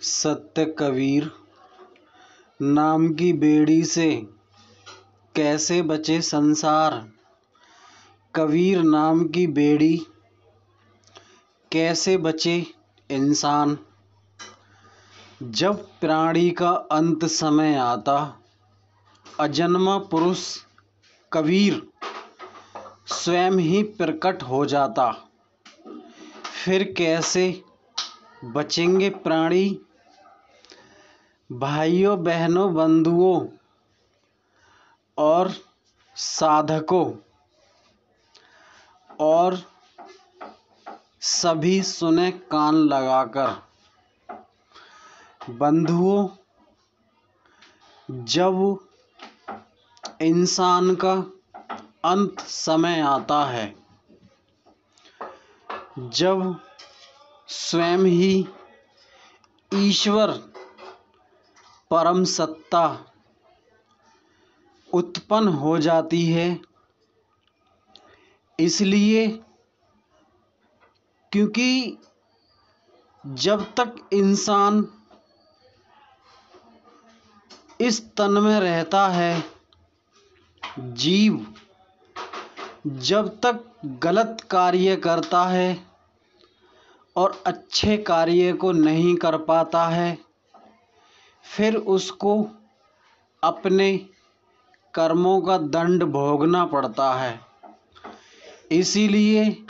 सत्य कबीर नाम की बेड़ी से कैसे बचे संसार। कबीर नाम की बेड़ी कैसे बचे इंसान। जब प्राणी का अंत समय आता, अजन्मा पुरुष कबीर स्वयं ही प्रकट हो जाता। फिर कैसे बचेंगे प्राणी। भाइयों बहनों बंधुओं और साधकों और सभी सुने कान लगाकर। बंधुओं, जब इंसान का अंत समय आता है, जब स्वयं ही ईश्वर परम सत्ता उत्पन्न हो जाती है, इसलिए क्योंकि जब तक इंसान इस तन में रहता है, जीव जब तक गलत कार्य करता है और अच्छे कार्य को नहीं कर पाता है, फिर उसको अपने कर्मों का दंड भोगना पड़ता है। इसीलिए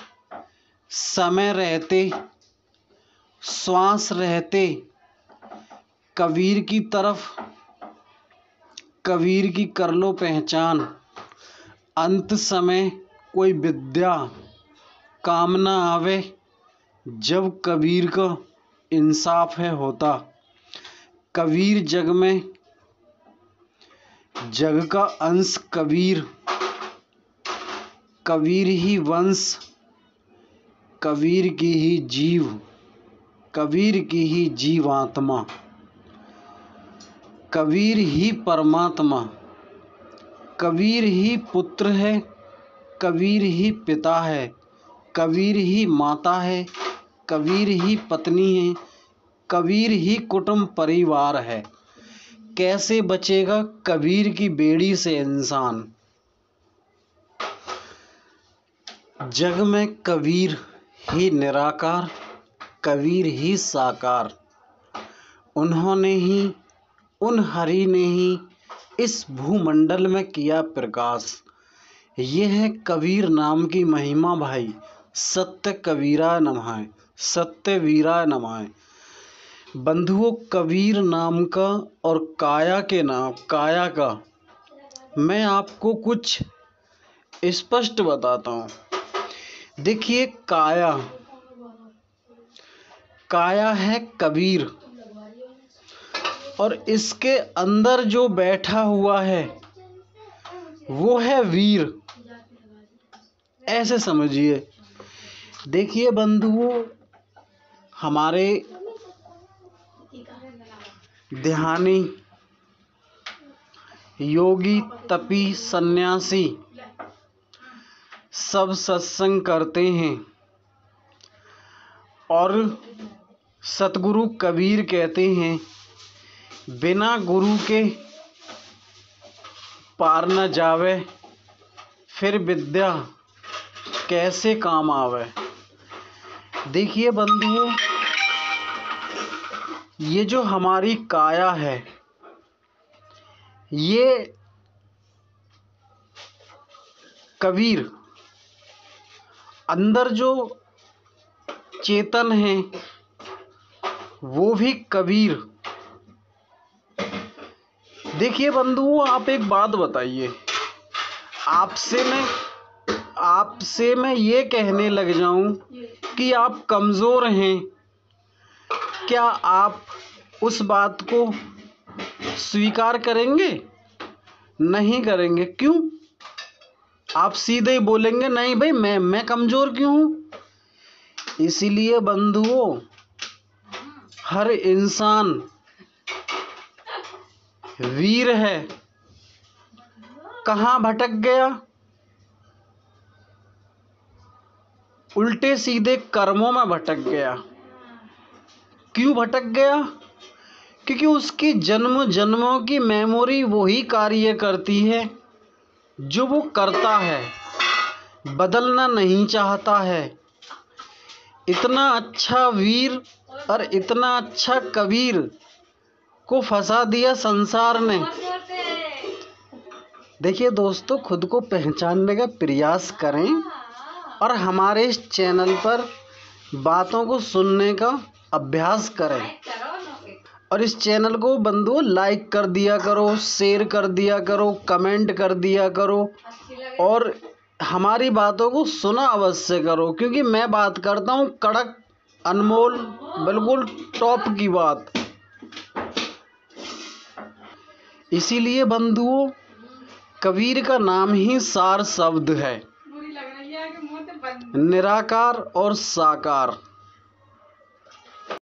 समय रहते, श्वास रहते कबीर की तरफ, कबीर की कर लो पहचान। अंत समय कोई विद्या काम ना आवे, जब कबीर का इंसाफ है होता। कबीर जग में, जग का अंश कबीर, कबीर ही वंश, कबीर की ही जीव, कबीर की ही जीवात्मा, कबीर ही परमात्मा, कबीर ही पुत्र है, कबीर ही पिता है, कबीर ही माता है, कबीर ही पत्नी है, कबीर ही कुटुंब परिवार है। कैसे बचेगा कबीर की बेड़ी से इंसान। जग में कबीर ही निराकार, कबीर ही साकार। उन्होंने ही, उन हरि ने ही इस भूमंडल में किया प्रकाश। ये है कबीर नाम की महिमा भाई। सत्य कबीराय नमः, सत्य वीराय नमः। बंधुओं, कबीर नाम का और काया के नाम, काया का मैं आपको कुछ स्पष्ट बताता हूँ। देखिए, काया, काया है कबीर, और इसके अंदर जो बैठा हुआ है वो है वीर। ऐसे समझिए। देखिए बंधुओं, हमारे ध्यानी, योगी, तपी, सन्यासी सब सत्संग करते हैं और सतगुरु कबीर कहते हैं, बिना गुरु के पार न जावे, फिर विद्या कैसे काम आवे। देखिए बंधुओं, ये जो हमारी काया है, ये कबीर, अंदर जो चेतन है वो भी कबीर। देखिए बंधुओं, आप एक बात बताइए, आपसे मैं ये कहने लग जाऊं कि आप कमजोर हैं, क्या आप उस बात को स्वीकार करेंगे? नहीं करेंगे। क्यों? आप सीधे ही बोलेंगे, नहीं भाई, मैं कमजोर क्यों हूं। इसीलिए बंधुओं, हर इंसान वीर है। कहां भटक गया? उल्टे सीधे कर्मों में भटक गया। क्यों भटक गया? क्योंकि उसकी जन्म जन्मों की मेमोरी वही कार्य करती है जो वो करता है, बदलना नहीं चाहता है। इतना अच्छा वीर और इतना अच्छा कबीर को फंसा दिया संसार ने। देखिए दोस्तों, खुद को पहचानने का प्रयास करें और हमारे इस चैनल पर बातों को सुनने का अभ्यास करें। और इस चैनल को बंधुओं लाइक कर दिया करो, शेयर कर दिया करो, कमेंट कर दिया करो और हमारी बातों को सुना अवश्य करो, क्योंकि मैं बात करता हूँ कड़क, अनमोल, बिल्कुल टॉप की बात। इसीलिए बंधुओं, कबीर का नाम ही सार शब्द है, निराकार और साकार।